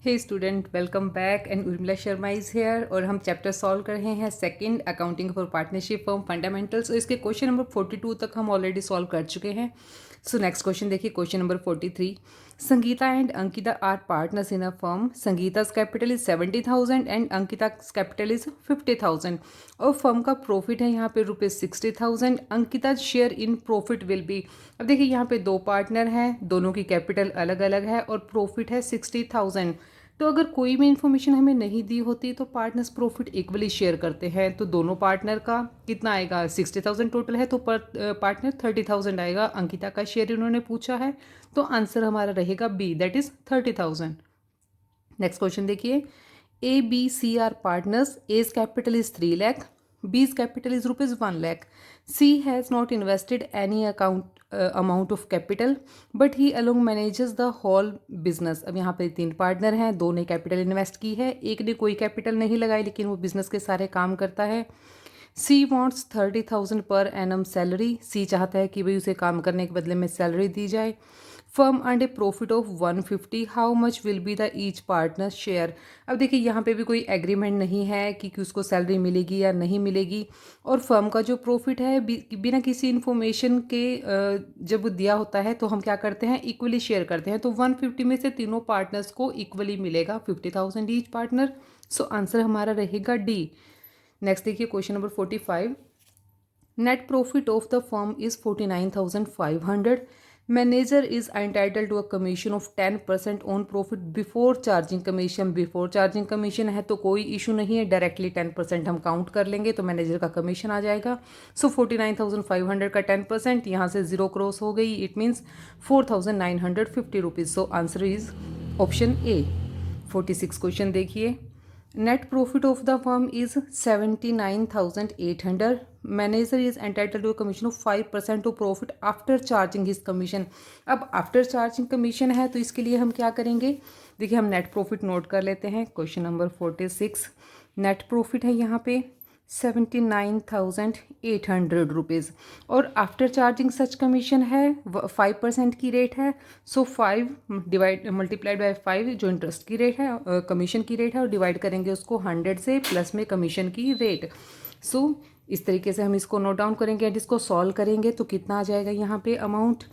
Hey student, welcome back and Urmila Sharma is here. और हम chapter solve कर रहे हैं second, accounting for partnership firm fundamentals. और इसके क्वेश्चन नंबर 42 तक हम ऑलरेडी सॉल्व कर चुके हैं। सो नेक्स्ट क्वेश्चन देखिए, question number 43। Sangeeta and Ankita are partners in a firm. Sangeeta's capital is 70,000 and Ankita's capital is 50,000। और फर्म का प्रॉफिट है यहाँ पे ₹60,000। Ankita share in profit will be. अब देखिए यहाँ पे दो पार्टनर हैं, दोनों की कैपिटल अलग अलग है और प्रॉफिट है 60,000। तो अगर कोई भी इन्फॉर्मेशन हमें नहीं दी होती तो पार्टनर्स प्रॉफिट इक्वली शेयर करते हैं। तो दोनों पार्टनर का कितना आएगा, 60,000 टोटल है तो पर पार्टनर 30,000 आएगा। अंकिता का शेयर इन्होंने पूछा है तो आंसर हमारा रहेगा B, that is 30,000। Next question देखिए, A B C are partners. A's capital is 3 lakh, B's capital is rupees 1 lakh. C has not invested any amount of capital, but he alone manages the whole business. अब यहाँ पे तीन partner हैं, दो ने capital invest की है, एक ने कोई कैपिटल नहीं लगाई लेकिन वो बिजनेस के सारे काम करता है। C wants 30,000 per annum salary. C चाहता है कि भाई उसे काम करने के बदले में सैलरी दी जाए। Firm earn A profit of 150, how much will be the each partner share. अब देखिए यहाँ पे भी कोई एग्रीमेंट नहीं है कि उसको सैलरी मिलेगी या नहीं मिलेगी। और फर्म का जो प्रॉफिट है बिना किसी इन्फॉर्मेशन के जब दिया होता है तो हम क्या करते हैं, इक्वली शेयर करते हैं। तो 150 में से तीनों पार्टनर्स को इक्वली मिलेगा, 50,000 ईच पार्टनर। सो आंसर हमारा रहेगा डी। नेक्स्ट देखिए, question number 45। Net profit of the firm is 49,500। Manager is entitle to a commission of 10% on profit before charging commission. Before charging commission है तो कोई इशू नहीं है, डायरेक्टली 10% हम काउंट कर लेंगे तो मैनेजर का कमीशन आ जाएगा। सो 49,500 का 10%, यहाँ से जीरो क्रॉस हो गई, it means 4,950 rupees. So answer is option A. 46 question देखिए, net profit of the firm is 79,800। Manager is entitle to commission of 5% of profit after charging his commission. अब after charging commission है तो इसके लिए हम क्या करेंगे, देखिए हम नेट प्रॉफिट नोट कर लेते हैं। क्वेश्चन नंबर 46, नेट प्रॉफिट है यहाँ पे 79,800 रुपीज़ और आफ्टर चार्जिंग सच कमीशन है 5% की रेट है। सो 5 डिवाइड मल्टीप्लाइड बाय 5 जो इंटरेस्ट की रेट है, कमीशन की रेट है, और डिवाइड करेंगे उसको 100 से प्लस में कमीशन की रेट। सो इस तरीके से हम इसको नोट डाउन करेंगे एंड इसको सॉल्व करेंगे तो कितना आ जाएगा यहाँ पे अमाउंट,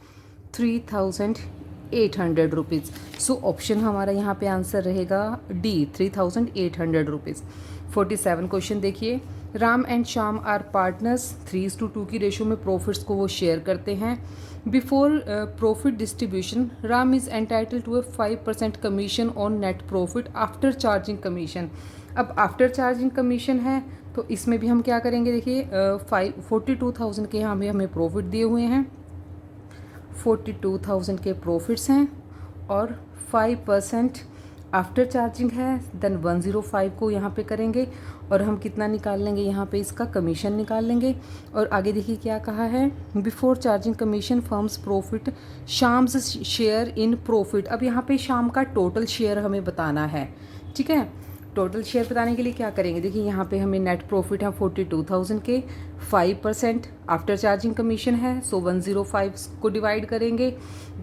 3,800 रुपीज़। सो ऑप्शन हमारा यहाँ पे आंसर रहेगा डी, 3,800 रुपीज़। 47 क्वेश्चन देखिए, Ram and Shyam are partners. 3:2 की रेशो में प्रॉफिट्स को वो शेयर करते हैं। Before profit distribution Ram is entitle to a 5% commission on net profit after charging commission. अब आफ्टर चार्जिंग कमीशन है तो इसमें भी हम क्या करेंगे, देखिए 42,000 के यहाँ पे हमें प्रॉफिट दिए हुए हैं, 42,000 के प्रॉफिट्स हैं और 5% आफ्टर चार्जिंग है, देन 105 को यहाँ पे करेंगे और हम कितना निकाल लेंगे, यहाँ पे इसका कमीशन निकाल लेंगे। और आगे देखिए क्या कहा है, before charging commission firm's profit Sham's share in profit. अब यहाँ पे शाम का टोटल शेयर हमें बताना है, ठीक है। टोटल शेयर बताने के लिए क्या करेंगे, देखिए यहाँ पे हमें नेट प्रॉफिट है 42,000 के, 5% आफ्टर चार्जिंग कमीशन है, सो 105 को डिवाइड करेंगे।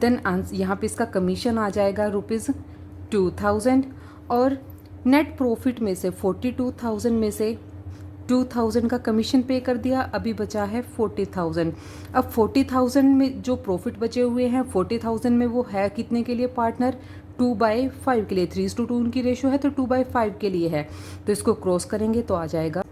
देन यहाँ पे इसका कमीशन आ जाएगा ₹2,000 और नेट प्रॉफिट में से 42,000 में से 2,000 का कमीशन पे कर दिया, अभी बचा है 40,000। अब 40,000 में जो प्रॉफिट बचे हुए हैं, 40,000 में वो है कितने के लिए पार्टनर, 2/5 के लिए। 3:2 उनकी रेशो है तो 2/5 के लिए है, तो इसको क्रॉस करेंगे तो आ जाएगा।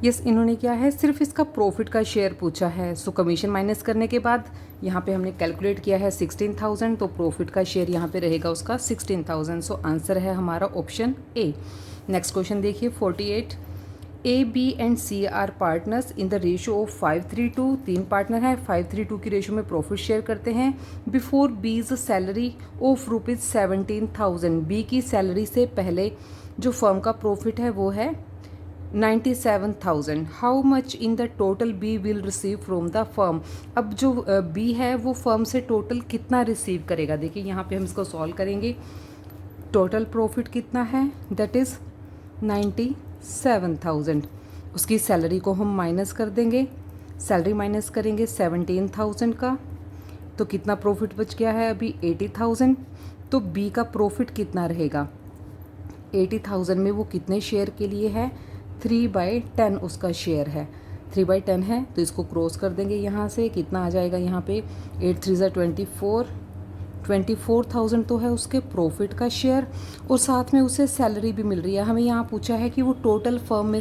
यस, इन्होंने क्या है, सिर्फ इसका प्रॉफिट का शेयर पूछा है। सो कमीशन माइनस करने के बाद यहाँ पे हमने कैलकुलेट किया है 16,000, तो प्रॉफिट का शेयर यहाँ पे रहेगा उसका 16,000। सो आंसर है हमारा ऑप्शन ए। नेक्स्ट क्वेश्चन देखिए, 48। A B and C are partners in the ratio of 5:3:2। तीन पार्टनर हैं, 5:3:2 की रेशो में प्रॉफिट शेयर करते हैं। बिफोर बीज सैलरी ऑफ ₹17,000। बी की सैलरी से पहले जो फर्म का प्रॉफिट है वो है 97,000। How much in the total B will receive from the firm. अब जो बी है वो फर्म से टोटल कितना रिसीव करेगा, देखिए यहाँ पे हम इसको सॉल्व करेंगे। टोटल प्रॉफिट कितना है, दैट इज़ 97,000। उसकी सैलरी को हम माइनस कर देंगे, सैलरी माइनस करेंगे 17,000 का, तो कितना प्रॉफिट बच गया है अभी 80,000। तो बी का प्रॉफिट कितना रहेगा, 80,000 में वो कितने शेयर के लिए है, 3/10 उसका शेयर है, 3/10 है, तो इसको क्रॉस कर देंगे यहाँ से, कितना आ जाएगा यहाँ पे 8 3 24, 24,000 तो है उसके प्रॉफिट का शेयर, और साथ में उसे सैलरी भी मिल रही है। हमें यहाँ पूछा है कि वो टोटल फर्म में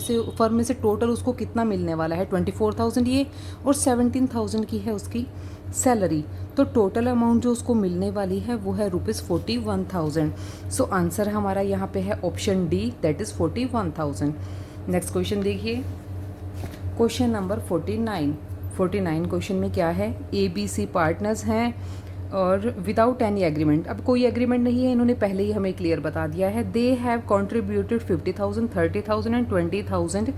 से टोटल उसको कितना मिलने वाला है, 24,000 ये, और 17,000 की है उसकी सैलरी, तो टोटल अमाउंट जो उसको मिलने वाली है वो है ₹41,000। सो आंसर हमारा यहाँ पे है option D, that is 41,000। Next question देखिए, क्वेश्चन नंबर 49 क्वेश्चन में क्या है, ABC पार्टनर्स हैं और विदाउट एनी एग्रीमेंट, अब कोई एग्रीमेंट नहीं है, इन्होंने पहले ही हमें क्लियर बता दिया है। They have contributed 50,000, 30,000 and 20,000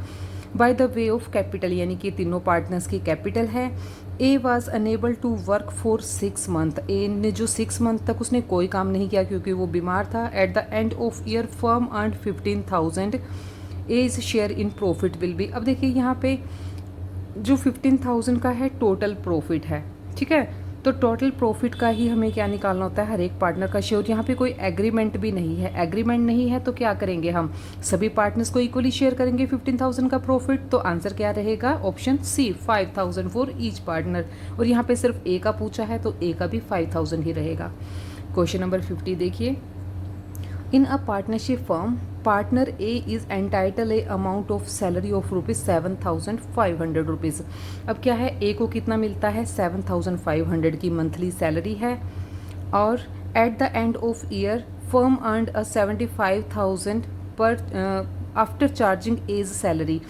by the way of capital, यानी कि तीनों पार्टनर्स की कैपिटल है। A was unable to work for 6 month, A ने जो 6 मंथ तक उसने कोई काम नहीं किया क्योंकि वो बीमार था। At the end of year firm earn 15,000, as share in profit will be, अब देखिए यहाँ पे जो 15,000 का है टोटल प्रॉफिट है, ठीक है, तो टोटल प्रॉफिट का ही हमें क्या निकालना होता है, हर एक पार्टनर का शेयर। यहाँ पे कोई एग्रीमेंट भी नहीं है, एग्रीमेंट नहीं है तो क्या करेंगे हम, सभी पार्टनर्स को इक्वली शेयर करेंगे 15,000 का प्रॉफिट, तो आंसर क्या रहेगा, option C 5,000 for each partner, और यहाँ पे सिर्फ ए का पूछा है तो ए का भी 5,000 ही रहेगा। क्वेश्चन नंबर 50 देखिए, in a partnership firm partner A is entitle a amount of salary of ₹7,500। अब क्या है, ए को कितना मिलता है, 7,500 की मंथली सैलरी है, और at the end of year firm earned a 75,000 पर आफ्टर चार्जिंग एज सैलरी,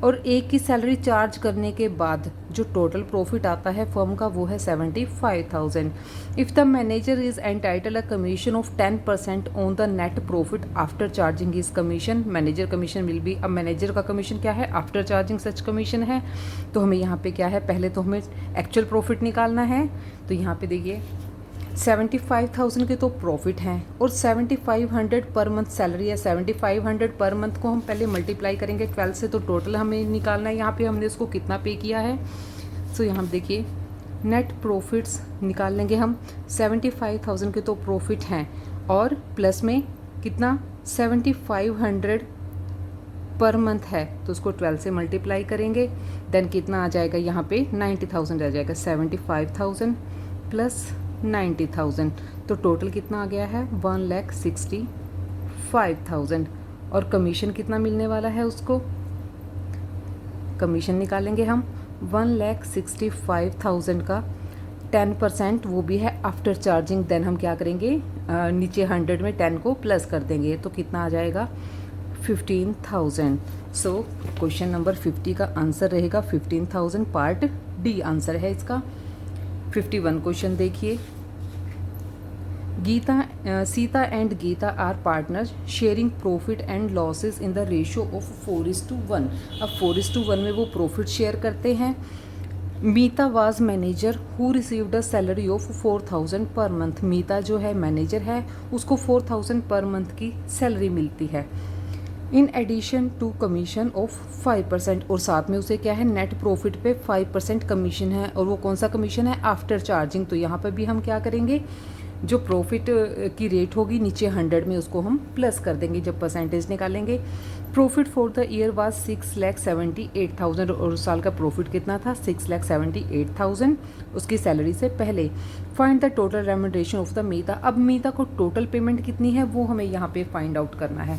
और ए की सैलरी चार्ज करने के बाद जो टोटल प्रॉफिट आता है फर्म का वो है 75,000। If the manager is entitle a commission of 10% on the net profit after charging is commission, manager commission will be, अब मैनेजर का कमीशन क्या है, आफ्टर चार्जिंग सच कमीशन है, तो हमें यहाँ पे क्या है, पहले तो हमें एक्चुअल प्रॉफिट निकालना है, तो यहाँ पे देखिए 75,000 के तो प्रॉफिट हैं और 7,500 पर मंथ सैलरी है। 7,500 पर मंथ को हम पहले मल्टीप्लाई करेंगे 12 से, तो टोटल हमें निकालना है यहाँ पे हमने इसको कितना पे किया है। सो यहाँ देखिए नेट प्रॉफिट्स निकाल लेंगे हम, 75,000 के तो प्रॉफिट हैं और प्लस में कितना 7,500 पर मंथ है, तो उसको 12 से मल्टीप्लाई करेंगे, देन कितना आ जाएगा यहाँ पे 90,000 आ जाएगा, 75,000 प्लस 90,000, तो टोटल कितना आ गया है 1,65,000, और कमीशन कितना मिलने वाला है उसको, कमीशन निकालेंगे हम 1,65,000 का 10%, वो भी है आफ्टर चार्जिंग, देन हम क्या करेंगे नीचे 100 में 10 को प्लस कर देंगे, तो कितना आ जाएगा 15,000। सो क्वेश्चन नंबर 50 का आंसर रहेगा 15,000, पार्ट डी आंसर है इसका। 51 क्वेश्चन देखिए, Sita and Gita are partners sharing profit and losses in the ratio of 4:1। अब 4:1 में वो प्रॉफिट शेयर करते हैं। Mita was manager who received a salary of 4,000 per month, मीता जो है मैनेजर है उसको 4,000 पर मंथ की सैलरी मिलती है। In addition to commission of 5%, और साथ में उसे क्या है नेट प्रॉफिट पे 5% कमीशन है, और वो कौन सा कमीशन है, आफ्टर चार्जिंग, तो यहाँ पर भी हम क्या करेंगे जो प्रॉफिट की रेट होगी नीचे 100 में उसको हम प्लस कर देंगे जब परसेंटेज निकालेंगे। Profit for the year was 6,78,000, और उस साल का प्रॉफिट कितना था 6,78,000 उसकी सैलरी से पहले। Find the total remuneration of the Mita, अब मीता को टोटल पेमेंट कितनी है वो हमें यहाँ पे फाइंड आउट करना है।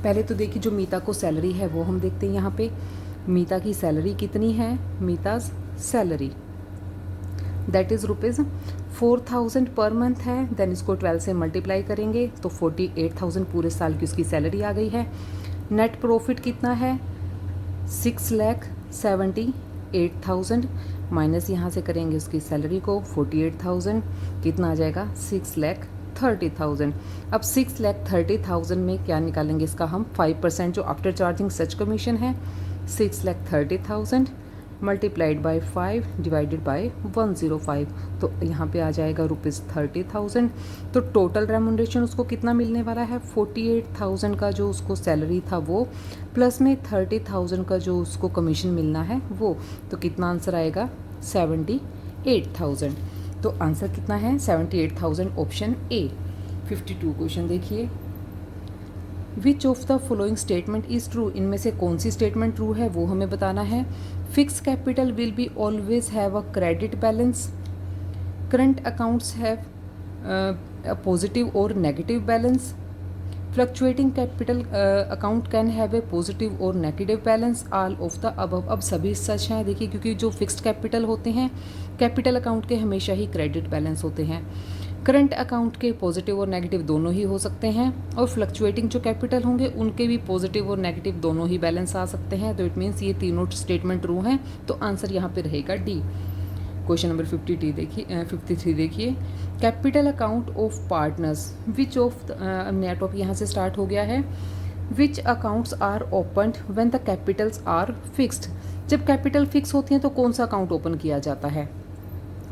पहले तो देखिए जो मीता को सैलरी है वो हम देखते हैं, यहाँ पे मीता की सैलरी कितनी है, मीताज salary that is ₹4,000 per month है, देन इसको 12 से मल्टीप्लाई करेंगे तो 48,000 पूरे साल की उसकी सैलरी आ गई है। नेट प्रॉफिट कितना है 6,78,000 माइनस यहाँ से करेंगे उसकी सैलरी को 48,000, कितना आ जाएगा 6,30,000। अब 6,30,000 में क्या निकालेंगे इसका हम 5% जो आफ्टर चार्जिंग सच कमीशन है, 6,30,000 मल्टीप्लाइड बाय 5 डिवाइडेड बाय 105, तो यहाँ पे आ जाएगा ₹30,000। तो टोटल रेम्यूनरेशन उसको कितना मिलने वाला है 48,000 का जो उसको सैलरी था वो, प्लस में 30,000 का जो उसको कमीशन मिलना है वो, तो कितना आंसर आएगा 78,000। तो आंसर कितना है 78,000, ऑप्शन ए। 52 क्वेश्चन देखिए, which of the following statement is true, इनमें से कौन सी स्टेटमेंट ट्रू है वो हमें बताना है। Fix capital will be always have a credit balance, current accounts have a positive or negative balance, fluctuating capital account can have a positive or negative balance, all of the above। अब सभी सच हैं देखिए, क्योंकि जो fixed capital होते हैं capital account के हमेशा ही क्रेडिट बैलेंस होते हैं। करंट अकाउंट के पॉजिटिव और नेगेटिव दोनों ही हो सकते हैं, और फ्लक्चुएटिंग जो कैपिटल होंगे उनके भी पॉजिटिव और नेगेटिव दोनों ही बैलेंस आ सकते हैं। तो इट मीन्स ये तीनों स्टेटमेंट ट्रू हैं, तो आंसर यहाँ पे रहेगा डी। क्वेश्चन नंबर 53 देखिए, capital account of partners which of नया टॉपिक यहाँ से स्टार्ट हो गया है। Which accounts are opened when the capitals are fixed, जब कैपिटल फिक्स होती हैं तो कौन सा अकाउंट ओपन किया जाता है।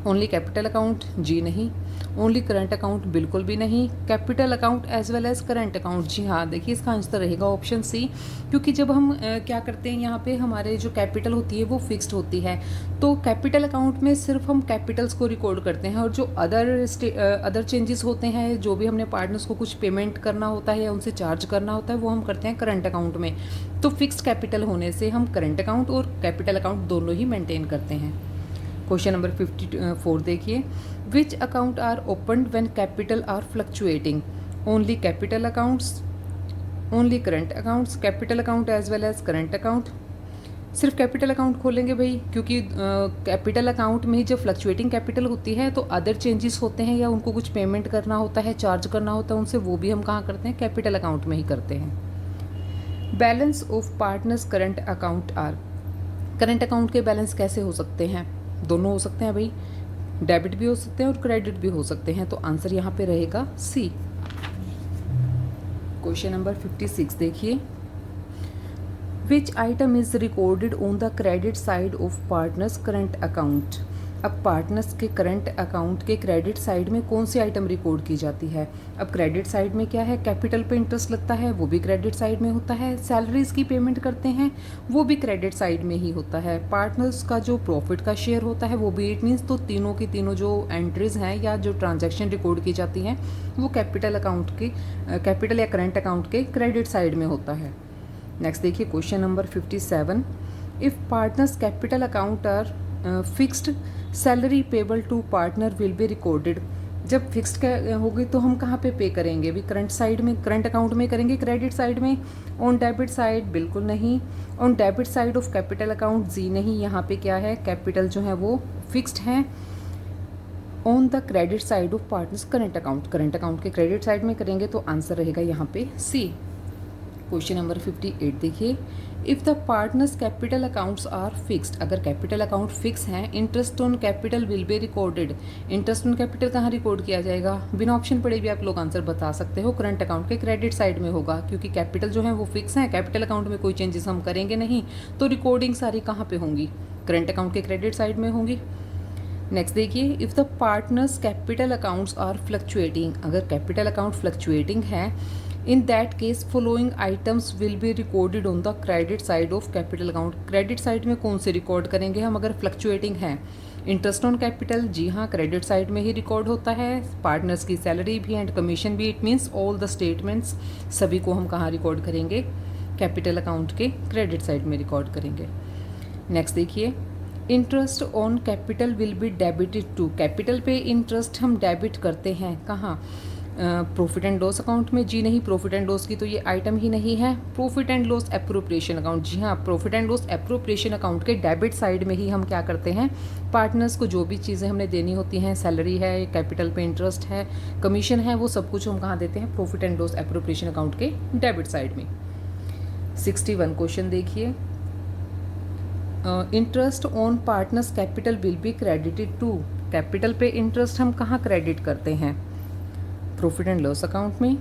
ओनली कैपिटल अकाउंट, जी नहीं। ओनली करंट अकाउंट, बिल्कुल भी नहीं। Capital account as well as current account, जी हाँ। देखिए इसका आंसर रहेगा ऑप्शन सी, क्योंकि जब हम क्या करते हैं यहाँ पे हमारे जो कैपिटल होती है वो फिक्स्ड होती है, तो कैपिटल अकाउंट में सिर्फ हम कैपिटल्स को रिकॉर्ड करते हैं, और जो अदर चेंजेस होते हैं, जो भी हमने पार्टनर्स को कुछ पेमेंट करना होता है या उनसे चार्ज करना होता है, वो हम करते हैं करंट अकाउंट में। तो फिक्स्ड कैपिटल होने से हम करंट अकाउंट और कैपिटल अकाउंट दोनों ही मेंटेन करते हैं। क्वेश्चन नंबर 54 देखिए, which account are opened when capital are fluctuating. Only capital accounts, only current accounts, capital account as well as current account. सिर्फ कैपिटल अकाउंट खोलेंगे भाई, क्योंकि कैपिटल अकाउंट में ही जब फ्लक्चुएटिंग कैपिटल होती है तो अदर चेंजेस होते हैं या उनको कुछ पेमेंट करना होता है, चार्ज करना होता है उनसे, वो भी हम कहाँ करते हैं, कैपिटल अकाउंट में ही करते हैं। Balance of partners current account are, current account के बैलेंस कैसे हो सकते हैं, दोनों हो सकते हैं भाई, डेबिट भी हो सकते हैं और क्रेडिट भी हो सकते हैं, तो आंसर यहाँ पे रहेगा सी। क्वेश्चन नंबर 56 देखिए, विच item is recorded on the credit side of partners current account. अब पार्टनर्स के करंट अकाउंट के क्रेडिट साइड में कौन सी आइटम रिकॉर्ड की जाती है। अब क्रेडिट साइड में क्या है, कैपिटल पे इंटरेस्ट लगता है, वो भी क्रेडिट साइड में होता है। सैलरीज की पेमेंट करते हैं, वो भी क्रेडिट साइड में ही होता है। पार्टनर्स का जो प्रॉफिट का शेयर होता है वो भी, इट मीन्स तो तीनों की तीनों जो एंट्रीज हैं या जो ट्रांजैक्शन रिकॉर्ड की जाती हैं वो कैपिटल अकाउंट के कैपिटल या करंट अकाउंट के क्रेडिट साइड में होता है। नेक्स्ट देखिए question number 57, if partners capital account are fixed salary payable to partner will be recorded. जब फिक्स्ड होगी तो हम कहाँ पे करेंगे भी, करंट साइड में, करंट अकाउंट में करेंगे, क्रेडिट साइड में। ऑन डेबिट साइड, बिल्कुल नहीं। On debit side of capital account, जी नहीं। यहाँ पे क्या है, कैपिटल जो है वो फिक्स्ड हैं। On the credit side of partners current account, current account के क्रेडिट साइड में करेंगे, तो आंसर रहेगा यहाँ पे सी। क्वेश्चन नंबर 58 देखिए, if the partners capital accounts are fixed, अगर कैपिटल अकाउंट फिक्स हैं, interest on capital will be recorded. Interest on capital कहाँ रिकॉर्ड किया जाएगा, बिना ऑप्शन पढ़े भी आप लोग आंसर बता सकते हो, करंट अकाउंट के क्रेडिट साइड में होगा, क्योंकि कैपिटल जो है वो फिक्स हैं, कैपिटल अकाउंट में कोई चेंजेस हम करेंगे नहीं, तो रिकॉर्डिंग सारी कहाँ पे होंगी, करंट अकाउंट के क्रेडिट साइड में होंगी। नेक्स्ट देखिए, if the partners capital accounts are fluctuating, अगर कैपिटल अकाउंट फ्लक्चुएटिंग है, in that case following items will be recorded on the credit side of capital account. Credit side में कौन से record करेंगे हम अगर फ्लक्चुएटिंग है, इंटरेस्ट ऑन कैपिटल, जी हाँ, क्रेडिट साइड में ही रिकॉर्ड होता है। पार्टनर्स की सैलरी भी एंड कमीशन भी, it means all the statements, सभी को हम कहाँ रिकॉर्ड करेंगे, कैपिटल अकाउंट के क्रेडिट साइड में रिकॉर्ड करेंगे। नेक्स्ट देखिए, interest on capital will be debited to, capital पे इंटरेस्ट हम डेबिट करते हैं कहाँ, प्रॉफिट एंड लॉस अकाउंट में, जी नहीं। प्रॉफिट एंड लॉस की तो ये आइटम ही नहीं है। Profit and loss appropriation account, जी हाँ, profit and loss appropriation account के डेबिट साइड में ही हम क्या करते हैं, पार्टनर्स को जो भी चीज़ें हमने देनी होती हैं, सैलरी है, कैपिटल पे इंटरेस्ट है, कमीशन है, वो सब कुछ हम कहाँ देते हैं, profit and loss appropriation account के डेबिट साइड में। 61 क्वेश्चन देखिए, interest on partners capital will be credited to, capital पे इंटरेस्ट हम कहाँ क्रेडिट करते हैं, प्रॉफिट एंड लॉस अकाउंट में,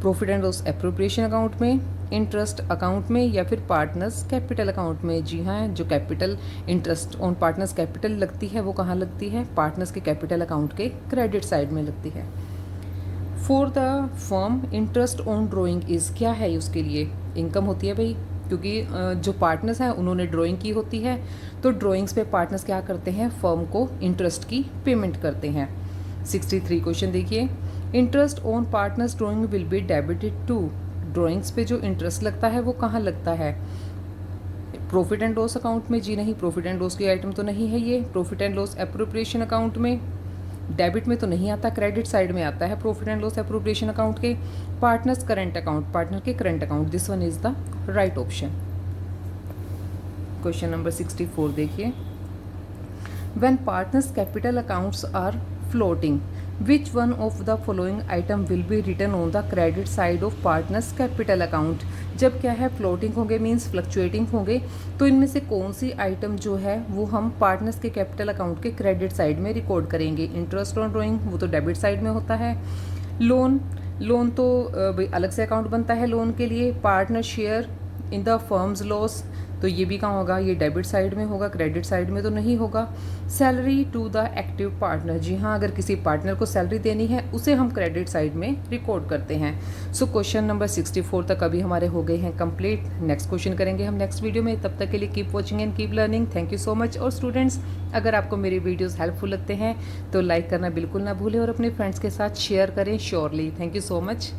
profit and loss appropriation account में, इंटरेस्ट अकाउंट में, या फिर पार्टनर्स कैपिटल अकाउंट में। जी हाँ, जो capital interest on partners capital लगती है वो कहाँ लगती है, पार्टनर्स के कैपिटल अकाउंट के क्रेडिट साइड में लगती है। For the firm interest on drawing is, क्या है उसके लिए, इनकम होती है भाई, क्योंकि जो पार्टनर्स हैं उन्होंने ड्राइंग की होती है, तो ड्राइंग्स पे पार्टनर्स क्या करते हैं, फर्म को इंटरेस्ट की पेमेंट करते हैं। 63 क्वेश्चन देखिए, interest on partners drawing will be debited to, drawings पे जो इंटरेस्ट लगता है वो कहाँ लगता है? प्रॉफिट एंड लॉस अकाउंट में? जी नहीं, प्रॉफिट एंड लॉस की आइटम तो नहीं है ये। Profit and loss appropriation account में? डेबिट में तो नहीं आता, क्रेडिट साइड में आता है profit and loss appropriation account के। पार्टनर्स करंट अकाउंट, पार्टनर के current account, this one is the right option. Question number 64 देखिए। When partners capital accounts are floating, which one of the following item will be written on the credit side of partners capital account? जब क्या है, floating होंगे means fluctuating होंगे, तो इनमें से कौन सी आइटम जो है वो हम पार्टनर्स के कैपिटल अकाउंट के क्रेडिट साइड में रिकॉर्ड करेंगे? इंटरेस्ट ऑन ड्राइंग वो तो डेबिट साइड में होता है। लोन, लोन तो भाई अलग से अकाउंट बनता है लोन के लिए। Partner share in the firms loss, तो ये भी कहाँ होगा, ये डेबिट साइड में होगा, क्रेडिट साइड में तो नहीं होगा। Salary to the active partner, जी हाँ, अगर किसी पार्टनर को सैलरी देनी है उसे हम क्रेडिट साइड में रिकॉर्ड करते हैं। सो क्वेश्चन नंबर 64 तक अभी हमारे हो गए हैं कंप्लीट। नेक्स्ट क्वेश्चन करेंगे हम नेक्स्ट वीडियो में। तब तक के लिए keep watching and keep learning. Thank you so much. और स्टूडेंट्स, अगर आपको मेरी वीडियोज़ हेल्पफुल लगते हैं तो लाइक करना बिल्कुल ना भूलें और अपने फ्रेंड्स के साथ शेयर करें surely. Thank you so much.